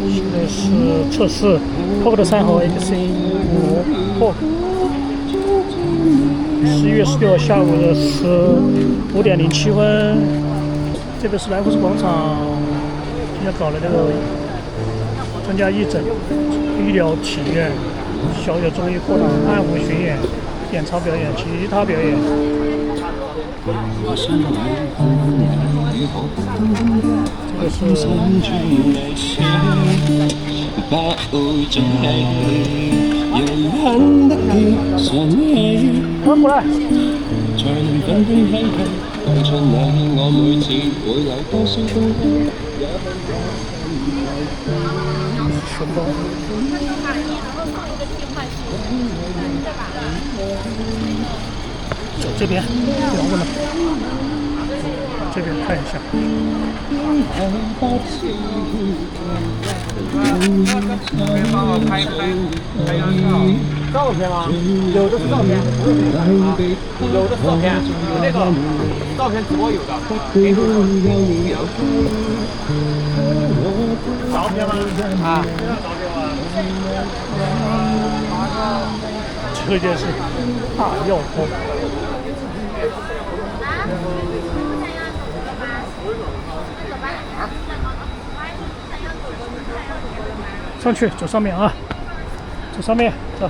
现在是测试 Pocket 3和 X5 Pro。11月16号下午的15:07。这边是来福士广场，今天搞了这个专家义诊、医疗体验、小野综艺课堂、暗舞巡演、演唱表演、其他表演。这个是过来。熊猫。走这边，不要问了。这边看一下。帮我拍照片吗？有的是照片，有的是照片，有那个照片直播有的。照片吗？啊，照片吗？这就是大药锅。上去，走上面啊，走上面，走。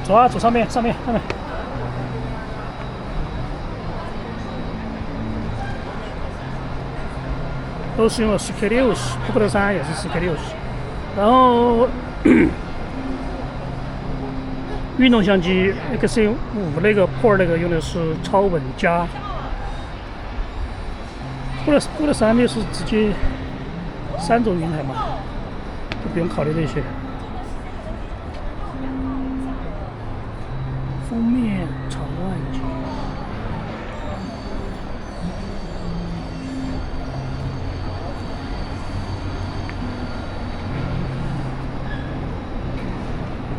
走啊，走上面，上面。都是用了10K60， Pocket 3也是10K60，然后运动相机 X5 那个 Pro 那个用的是超稳加，Pocket 3那是直接3种云台嘛，就不用考虑这些。封面长万级。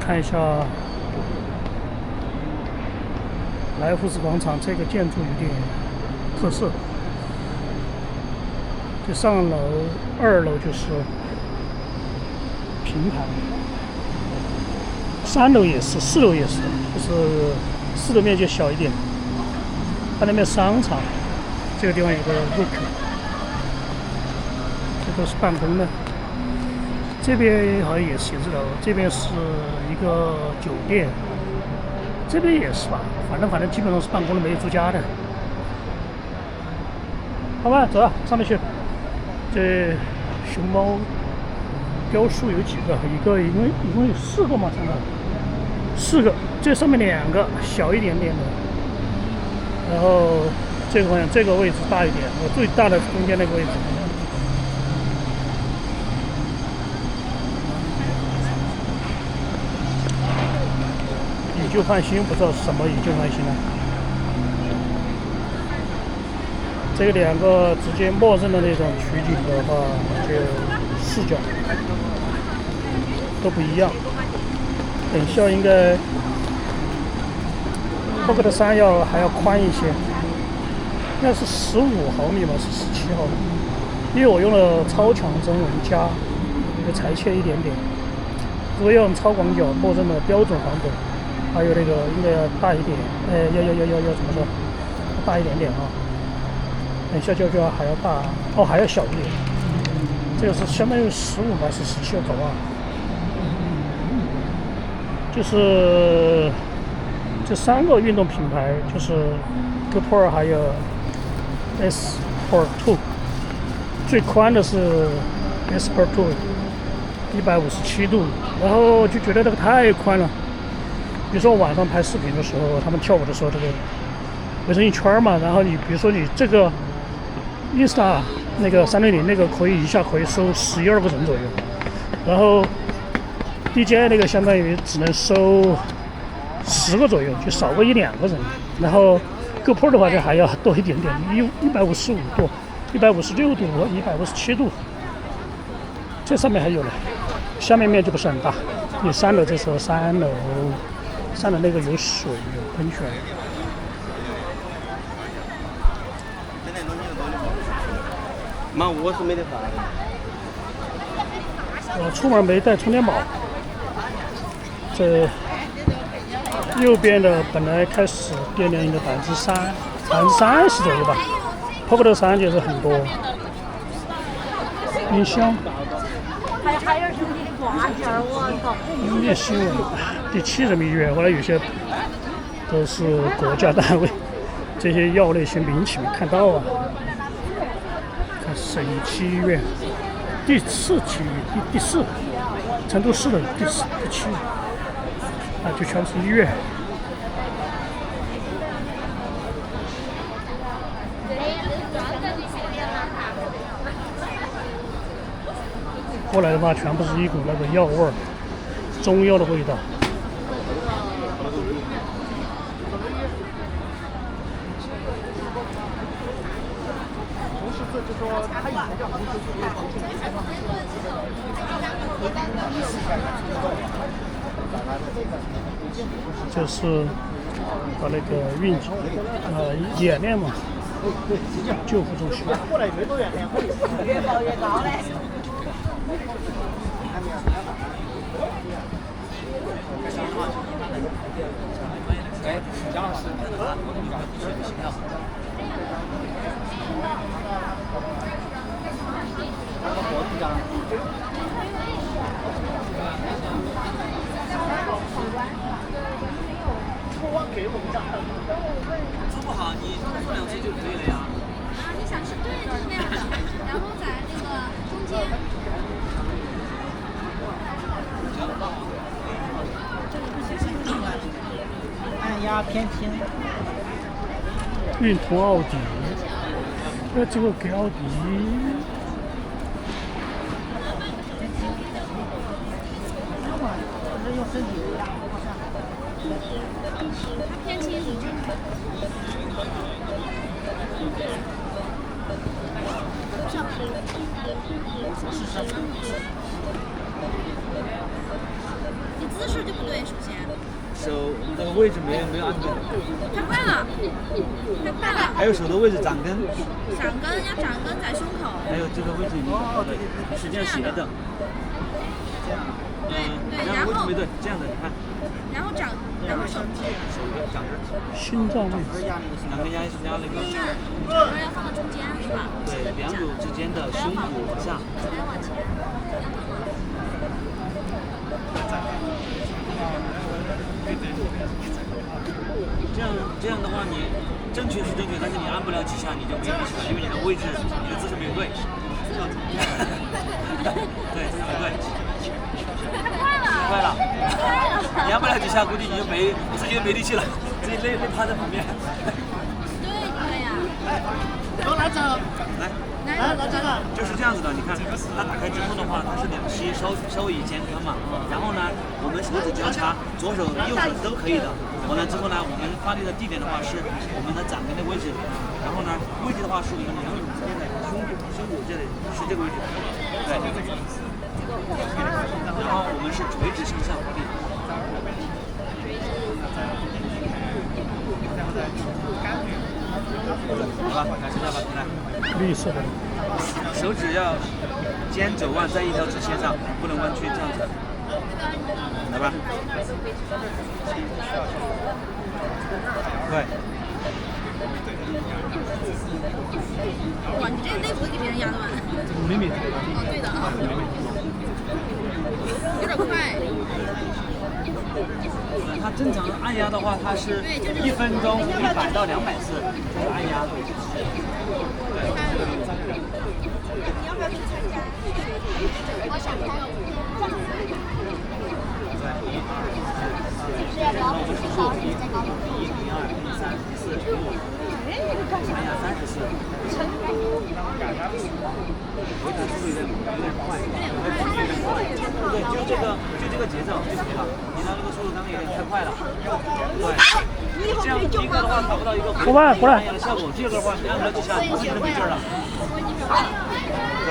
看一下来福士广场这个建筑有点特色。这上楼2楼就是平台，3楼也是，4楼也是，就是4楼面积小一点。它那边商场，这个地方有个 Look， 这都是办公的。这边好像也是写字楼，这边是一个酒店，这边也是吧，反正基本上是办公的，没有住家的。好吧，走啊，上面去。这熊猫雕塑有几个？一共有4个嘛，现在4个，这上面2个小一点点的，然后这个好像这个位置大一点，我最大的中间那个位置。以旧换新，不知道是什么以旧换新呢？这个2个直接默认的那种取景的话，就视角都不一样。等效应该 Pocket 3还要宽一些，应该是15毫米吧，是17毫米。因为我用了超强真人加，就裁切一点点。如果要用超广角，默认的标准版本。还有那个应该要大一点，要怎么说？大一点点啊！等下就还要大哦，还要小一点。这个是相当于15吧，是17头啊。就是这3个运动品牌，就是 GoPro 还有 S Pro 2， 最宽的是 S Pro 2，157度，然后就觉得这个太宽了。比如说晚上拍视频的时候，他们跳舞的时候，这个围成一圈嘛，然后你比如说你这个 Insta 那个360那个可以一下可以收11、12个人左右，然后 DJI 那个相当于只能收10个左右，就少个1、2个人。然后 GoPro 的话就还要多一点点，155度、156度、157度。这上面还有呢，下面面积不是很大，你3楼这时候3楼那个有水有喷泉。妈，我是没得法。我出门没带充电宝。这右边的本来开始电量的30%左右吧。Poco 3就是很多。音箱。还有兄弟的挂件儿，我靠！音乐新闻，第7人民医院，后来有些都是国家单位，这些药类型名气没看到啊。看省区医院，第4区第4，成都市的第4、第7，啊，就全部是医院。过来的话，全部是一股那个药味儿，中药的味道。就是把那个演练嘛，救护中心。越报越高嘞。哎，姜老师，做不好你做2次就可以了呀。你想吃对就是那样的，然后在那个中间。按压偏平。运通奥迪，这个给奥迪。偏轻。你姿势就不对，首先。手那个位置没有按准。太快了，太快了。还有手的位置掌根。掌根要掌根在胸口。还有这个位置是这样斜的。对，然后位置没对，这样的你看。然后手掌根。心脏位置。两根压那个。掌根要放到中间是吧？对，两股之间的胸骨往下。还要往前。这样的话，你正确是正确，但是你按不了几下，你就没力气了，因为你的位置、你的姿势没有对。对，姿势不对。太快了！你按不了几下，估计你就自己就没力气了，自己累趴在旁边。对呀。都来走。来，就是这样子的。你看，它打开之后的话，它是2期稍微以前宽嘛。然后呢，我们手指交叉，左手右手都可以的。完了之后呢，我们发力的地点的话是我们的掌根的位置，然后呢，位置的话是我们2股之间的胸骨这里是这个位置，对。然后我们是垂直向上发力。好吧，开始吧，来。绿色的。手指要肩肘腕在一条直线上，不能弯曲，这样子。来吧。对。哇，你这内部给别人压的吗5厘米。哦，对的啊。有点快。它正常按压的话，它是1分钟100到200次，就是按压。你要不要去参加？我想参加。是要不要不去高一再高1、2、3、4、5，按压30次。对，就这个节奏就可以了。你的那个速度刚刚有点太快了。对，这样一个的话达不到一个回按压的效果，第二个的话你按不了几下，你就没劲儿了。对。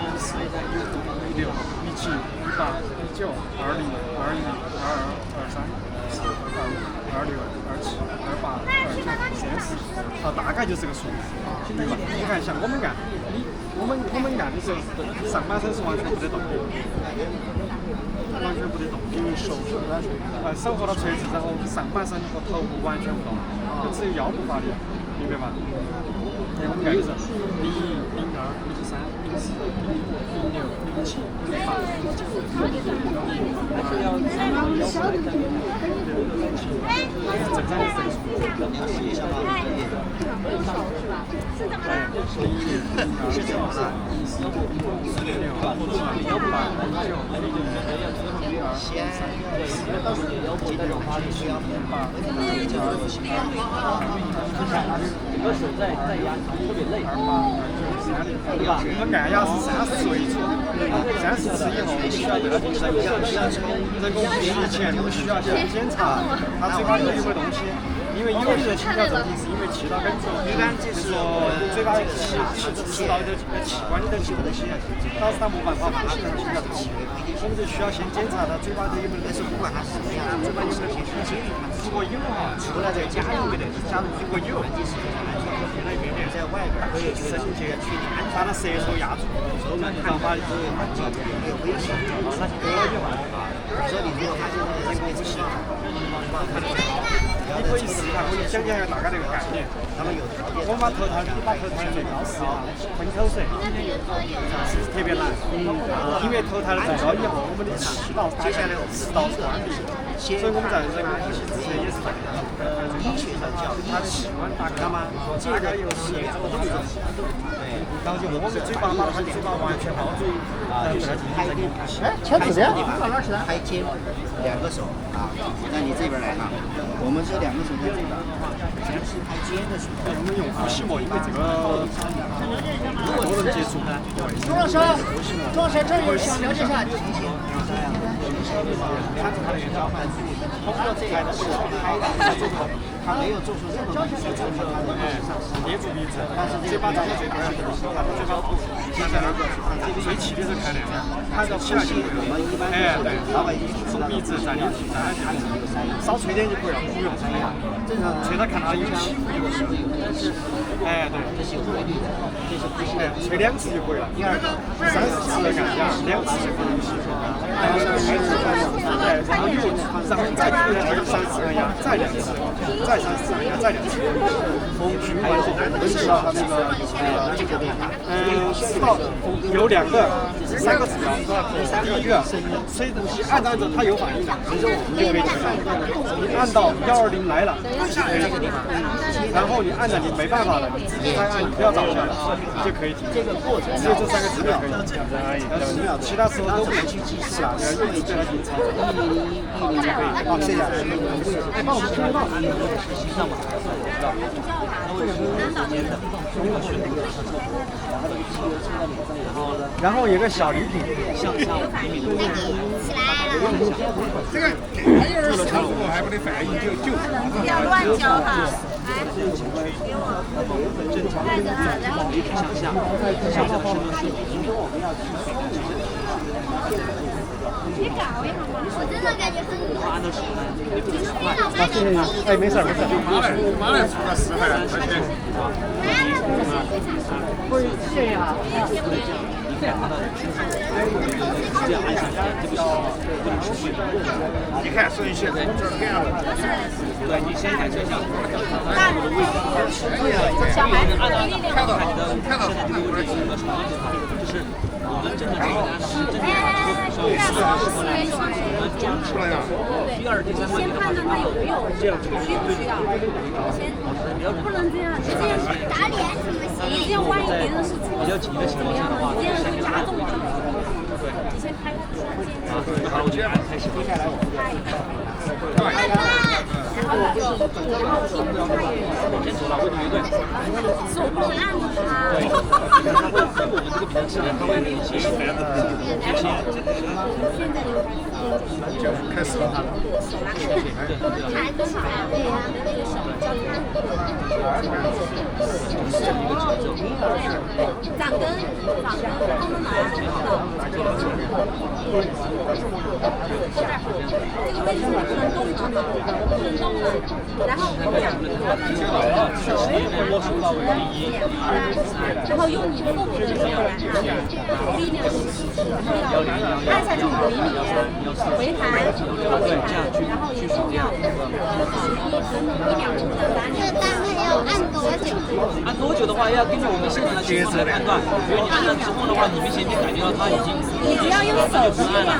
16、17、18、19、20、21、22、23、24、25、26、27、28、29、30，大概就这个数，对吧？你看，像我们干，我们干的时候，上半身是完全不得动的，完全不得动，因为手和到垂直，然后上半身和头部完全不动，就只有腰部发力，明白吗？我们干的是01、02、03、04、05、06、07、08、正常的这个数。有手在压，特别累。对吧？我们按压是30岁一组，30次以后需要人工呼吸前需要先检查他嘴巴里有没有东西，因为有的人心跳骤停是因为气道梗塞，一般就是说嘴巴气道里的器官里的东西，导致他没办法把他可能心跳骤停，我们就需要先检查他嘴巴里有没有，但是不管他是怎样，嘴巴有没有先清理他，如果有哈，出来再加入没得，加入如果有。在外边可以伸进去，把它舌头压住，然后把这个环境没有危险，那就可以了。所以你如果发现这个人不行，你可以试一下，我就讲解一下大概这个概念。那么有条件，我把头套最高试啊，喷口水，是不是特别难？因为头套的最高以后，我们的气道接下来食道是关闭，所以我们在这个呼吸之前也是这样。医学上叫它的气管打开吗？这个又是一种动作，对，然后就我们嘴巴把它的嘴巴完全包住，然后给它进行这个呼吸。签字的，拍肩，两个手啊，那你这边来啊，我们这两个手在这边，全是拍肩的时候，我们用呼吸膜，因为这个多人接触呢。钟老师，钟老师，这有想了解一下。看着它的原交换，通过这个是拍的最后，它没有做出任何东西，证明它的捏住鼻子，但是嘴巴张开嘴巴去，它的嘴巴现在那个吹气的时候看那个，它的气息我们一般对，从鼻子在里头，少吹点就可以了，不用吹了，吹它看它有气有声，哎对，这是有规律的，这是不行的，吹2次就可以了，第二个30次的按压，2次就可以吸收。然后又，然后再出来3次按压，再2次，再3次按压，再2次，从循环中分析到它那个这个知道有2个、3个指标，第一个吹东西按照它有反应的，你就可以停了。你按到120来了，然后你按了你没办法了，你自己再按，你不要找下来，就可以停。这个过程只有这3个指标可以停，其他时候都不能去计时啊，要一直对它进操作。好，谢谢。哎，帮我们听得到。然后有个小礼品，向下1米多。这个还有点长，我还不得反应就。不要乱教哈。给我。正常，然后向下，向下深度是你搞一下嘛，我真的感觉很我按照手呢，你不能快。哎，没事没事。马上出了10块，会谢谢啊。你可以看到伸手，直接按下去，这不行，不能持续。你看摄影师这是这样的。对，你先感受一下大的位置，小孩子按照看到你的现在这个位置是个什么位置？就是我们真的是按是真的稍微适合来，我们中指第二、第三关的话是按这样需不需要？不能这样，这样打脸怎么行？这样万一别人是比较紧的情况下的话，这样会加重它。对，你先开个啊，准备好了我就按开始。然后你就，然后屁股差一点，先走了，位置没对。手不能按住它。它会，我们这个比较直的，它会有一些现在就开始了。弹多少呀？对呀，那个手交叉。掌根都能拿到。这个位置不能动的，不能动的。然后然后用你腹部的力量来按，力量按下去5厘米，回弹，然后也重要11秒钟的打这大概要按多久？按多久的话，要根据我们现场的情况来判断。比如你按了之后的话，你明显就感觉到它已经，你只要用手不按了。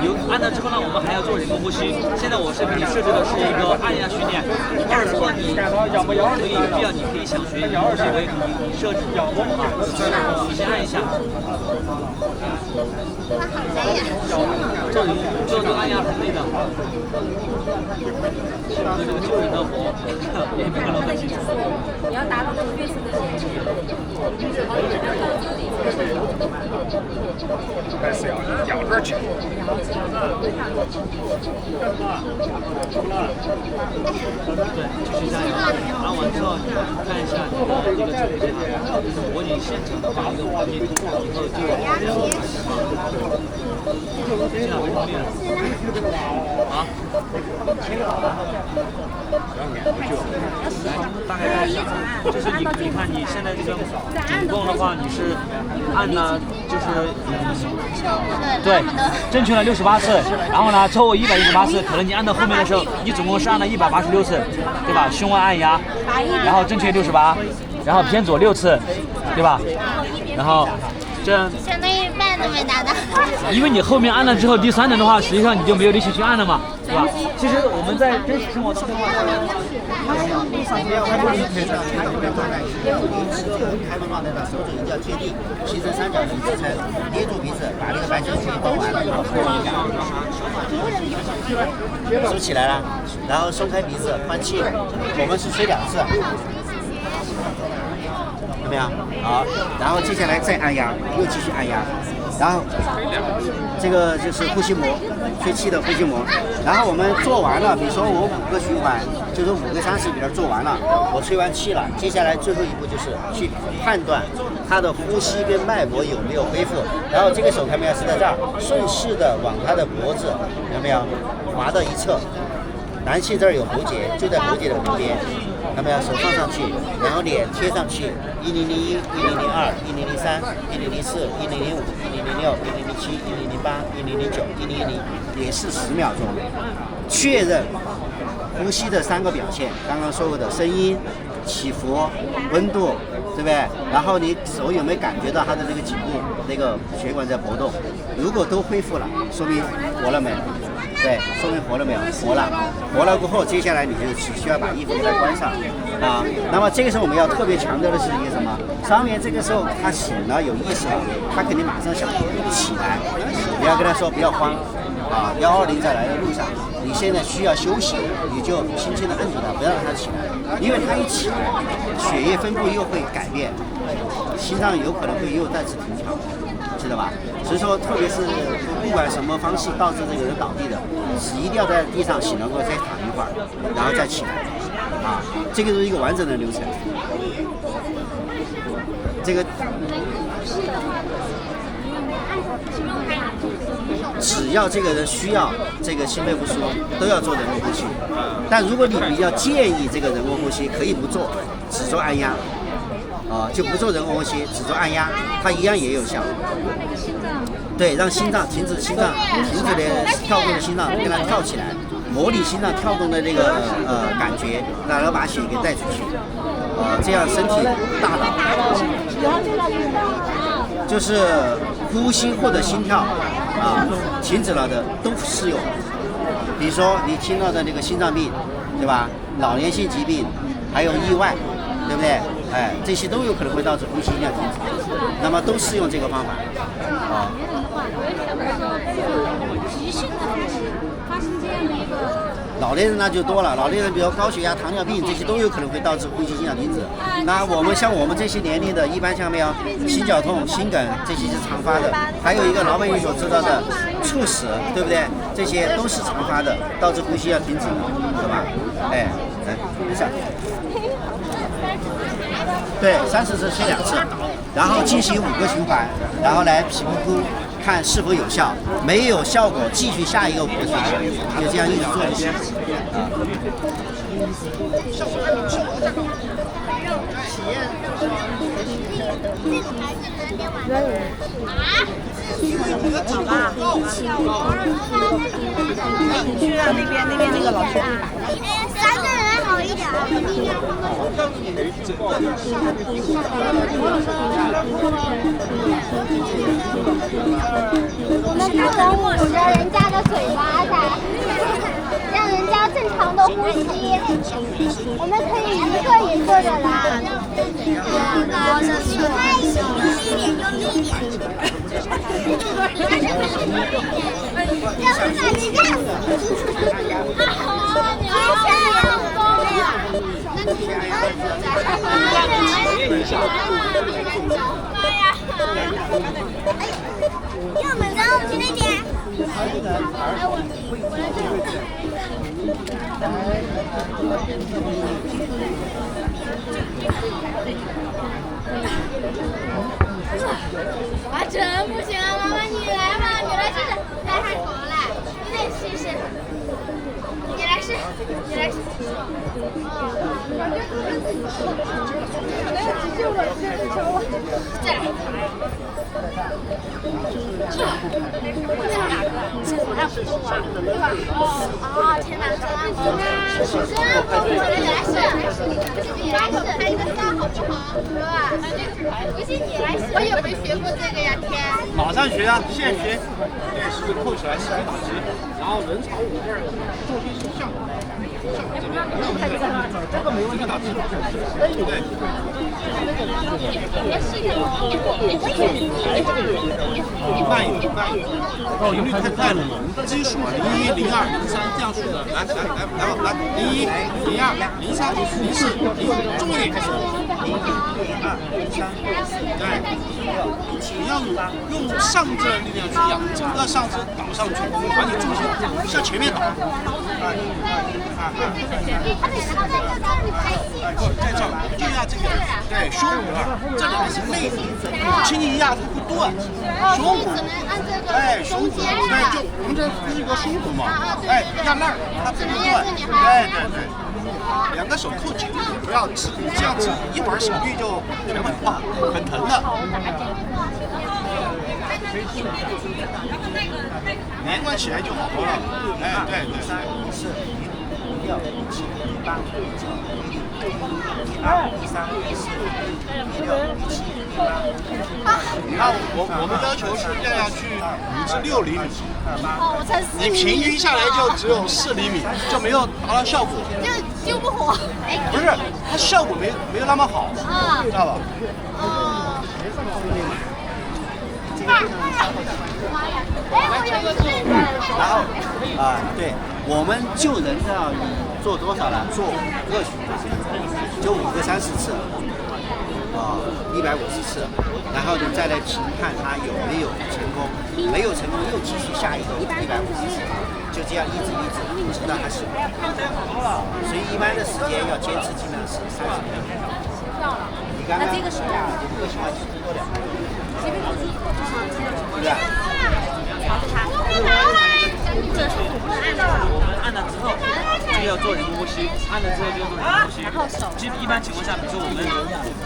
有按了之后呢，我们还要做人工呼吸。现在我是给你设置的是一个按压训练。如果你可以必要，你可以想学，你可以设置啊，你先按一下。哇，好累呀！这按压很累的。这个救人的活，别看了。你要达到这个月色的限制。开始咬这儿去。对，就是这样。按完之后，你看一下你的这个准备就是模拟现场的一个画面，以后就这样没练啊。大概看一下，就是你看你现在这个主动的话，你是按呢，就是对，正确了68次，然后呢，超过118次，可能你按到后面的时候，你总共是按了186次，对吧？胸外按压，然后正确68，然后偏左6次，对吧？然后这样。相当于半都没达到。因为你后面按了之后，第3轮的话，实际上你就没有力气去按了嘛，对吧？其实我们在真实生活当中的话，开放状态的手指一定要贴地，形成三角形支撑，捏住鼻子，把那个半球形动完了，收起来了，然后松开鼻子换气，我们是吹2次。有没有？好，然后接下来再按压，又继续按压，然后这个就是呼吸膜，吹气的呼吸膜。然后我们做完了，比如说我5个循环，就是5个30比做完了，我吹完气了，接下来最后一步就是去判断他的呼吸跟脉搏有没有恢复。然后这个手看没有是在这儿，顺势的往他的脖子有没有滑到一侧，男性这儿有喉结，就在喉结的旁边。看到没有？手放上去，然后脸贴上去，1001、1002、1003、1004、1005、1006、1007、1008、1009、1010，也是10秒钟，确认呼吸的3个表现，刚刚说过的声音、起伏、温度，对不对？然后你手有没有感觉到它的这个颈部那个血管在搏动？如果都恢复了，说明活了没有？对，说明活了没有？活了，活了过后，接下来你就只需要把衣服再关上啊。那么这个时候我们要特别强调的是一个什么？伤员这个时候他醒了有意识了，他肯定马上想起来，你要跟他说不要慌啊，120在来的路上，你现在需要休息，你就轻轻的摁住他，不要让他起来，因为他一起来，血液分布又会改变，心脏有可能会又再次停跳。知道吧？所以说，特别是不管什么方式导致这个人倒地的，一定要在地上醒了过后再躺一会儿，然后再起来，啊，这个是一个完整的流程。这个只要这个人需要这个心肺复苏，都要做人工呼吸。但如果你比较建议这个人工呼吸，可以不做，只做按压。就不做人工呼吸，只做按压，它一样也有效。对，让心脏停止的跳动的心脏，让它跳起来，模拟心脏跳动的那个感觉，然后把血给带出去，这样身体大脑就是呼吸或者心跳停止了的都适用。比如说你听到的那个心脏病，对吧？老年性疾病，还有意外，对不对？哎，这些都有可能会导致呼吸音量停止，那么都适用这个方法。急性的发生这样的一个。老年人那就多了，老年人比如高血压、糖尿病这些都有可能会导致呼吸音量停止。那我们像我们这些年龄的，一般像没有心绞痛、心梗这些是常发的，还有一个老百姓所知道的猝死，对不对？这些都是常发的，导致呼吸要停止的，对吧？哎，来，等一下。对，30次切2次，然后进行5个循环，然后来评估看是否有效，没有效果继续下一个5个循环，就这样一直做就行。好吧，你去让那边那个老师。3个人好一点。我们不能捂着人家的嘴巴的，让人家正常的呼吸。我们可以一个一个的来。开心，用力一点。要不然你这样。要不然我去那边。啊，真不行啊！妈妈，你来吧，你来试试，来还过来，你得试试。你来试，你来试。天哪！你来试，还有一个3好不好？不信你来试。我也没学过这个呀，天！马上学啊，现学。对，是扣起来，4个打直，然后人朝5这儿，重心是向这边，这个没问题，打直。对。慢一点，慢一点。哦，频率太快了嘛，基数01、02、03这样数的，来，01、02、03、04，重一点。对，你要用上肢的力量去仰，整个上肢倒上去，把你重心向前面倒。在这儿就压这个，对，胸骨这里是内，轻轻一压它不断，胸骨，哎，胸骨，对，就我们这不是一个胸骨嘛，哎，压那儿它不断，对对对。2个手扣紧，不要直，这样子一会儿手臂就全会哇，很疼的。连贯起来就好多了。哎，对对。3、4、5、6、7、8、9、10、12、13、14、16、17、18。那我们要求是掉下去5至6厘米。我才4厘米。你平均下来就只有4厘米，就没有达到效果。救不活。不是，它效果没有那么好，知道吧？然后对，我们救人要做多少呢？做5个循环，就5个30次，150次，然后你再来评判它有没有成功，没有成功又继续下一个150次，就这样一直直到它成功。所以一般的时间要坚持，基本上是30分钟。你刚刚5个循环其实多2个，对吧？别跑了。这是我们按的。我们按了之后就要做人工呼吸，按了之后就要做人工呼吸。然后手一般情况下，比如说我们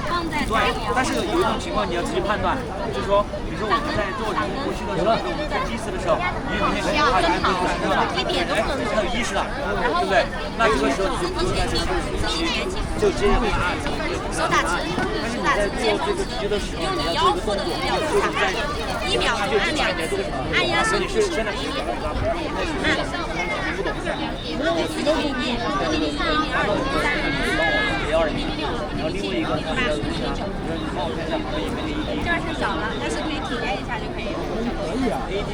放在对，但是有一种情况你要自己判断，就是说，比如说我们在做人工呼吸的时候，我们做第一次的时候，你有没有他已经对呼吸对吧？一点都不能他有意识了，对不对？那这个时候你就不用再去做呼吸，就接着按。手打直，手打直肩膀直，用你腰部的力量去按，1秒就按2次，按压身体是1秒，然后另外一个呢，就是你帮我看一下旁边有没有 AED。这儿太小了，但是可以体验一下就可以了。AED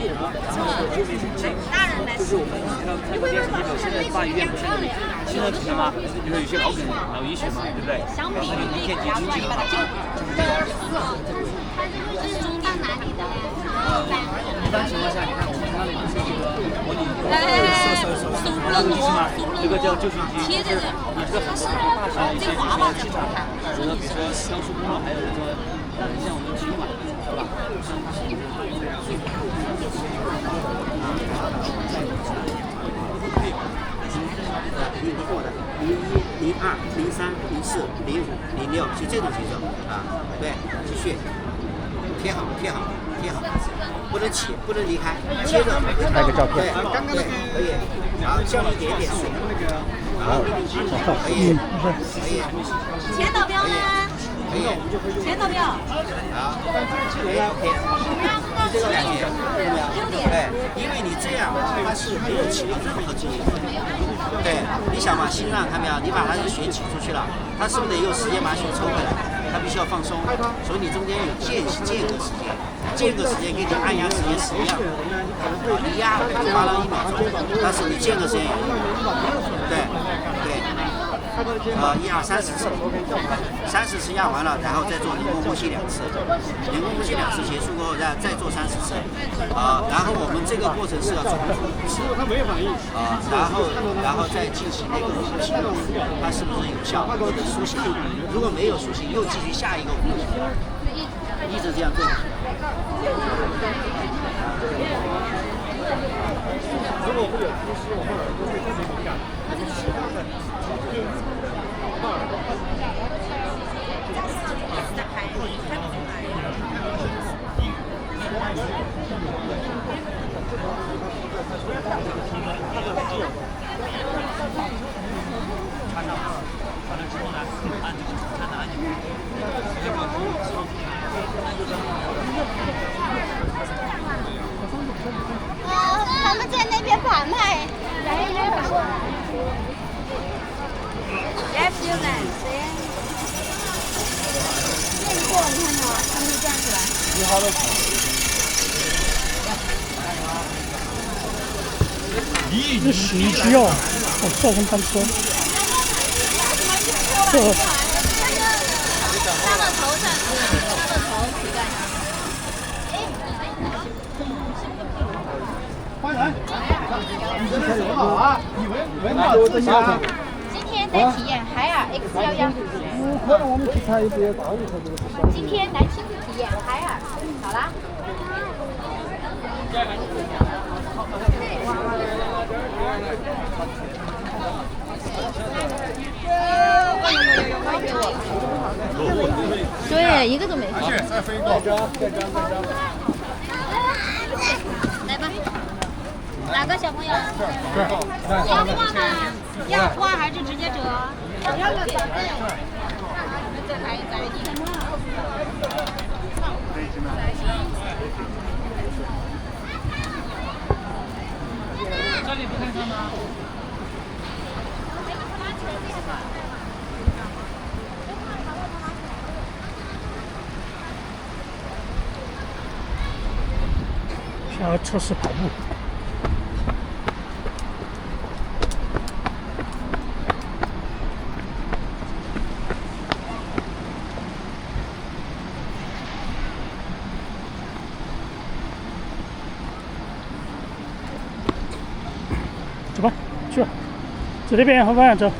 大人来就是我们经常看过电视剧的，现在大医院不是现在什么，就是有些脑梗、脑溢血嘛，对不对？然后它有一片结晶记得吗？就是这样。它这个是中到哪里的？一般情况下，你看我们那里不是有个模拟，手那个意思吗？这个叫救训机，贴着的，你这个大小的一些器材，比如说高速公路，还有说像我们骑马，是吧？01、02、03、04、05、06，就这种节奏啊，对，继续贴好，不能起，不能离开，接着拍个照片，对，可以，好，降一点点水，好，可以，前导标呢？可以，前导标。好，可以，就这个感觉，对，因为你这样它是没有起到任何作用。对，你想嘛，心脏看到没有？你把它的血挤出去了，它是不是得有时间把血抽回来？它必须要放松，所以你中间有间隔时间，间隔时间跟你按压时间是一样的。你压就花了1秒钟，但是你间隔时间也1秒。对。1、2、30次，30次压完了，然后再做人工呼吸2次，人工呼吸2次结束过后，再做30次，然后我们这个过程是要重复5次，然后再进行那个呼吸，它是不是有效或者苏醒？如果没有苏醒，又继续下一个呼吸，一直这样做。如果不有呼吸，我们耳朵会特别敏感。他们在那边拍卖，来一人过来。见过，你看到他们就站起来。你好的。这洗衣机哦，我造成单车。他的头上，他的头皮干啥？欢迎，你这是好啊！你闻到自香。今天来体验海尔 X11。可能我们其他也不要大一头这个。今天来亲自体验海尔，好啦。对，一个都没。再飞一个。来吧，哪个小朋友？要画吗？要画还是直接折？要了，再来一点。这里不看看吗？想要测试跑步。走吧，去吧，走这边，往方向走。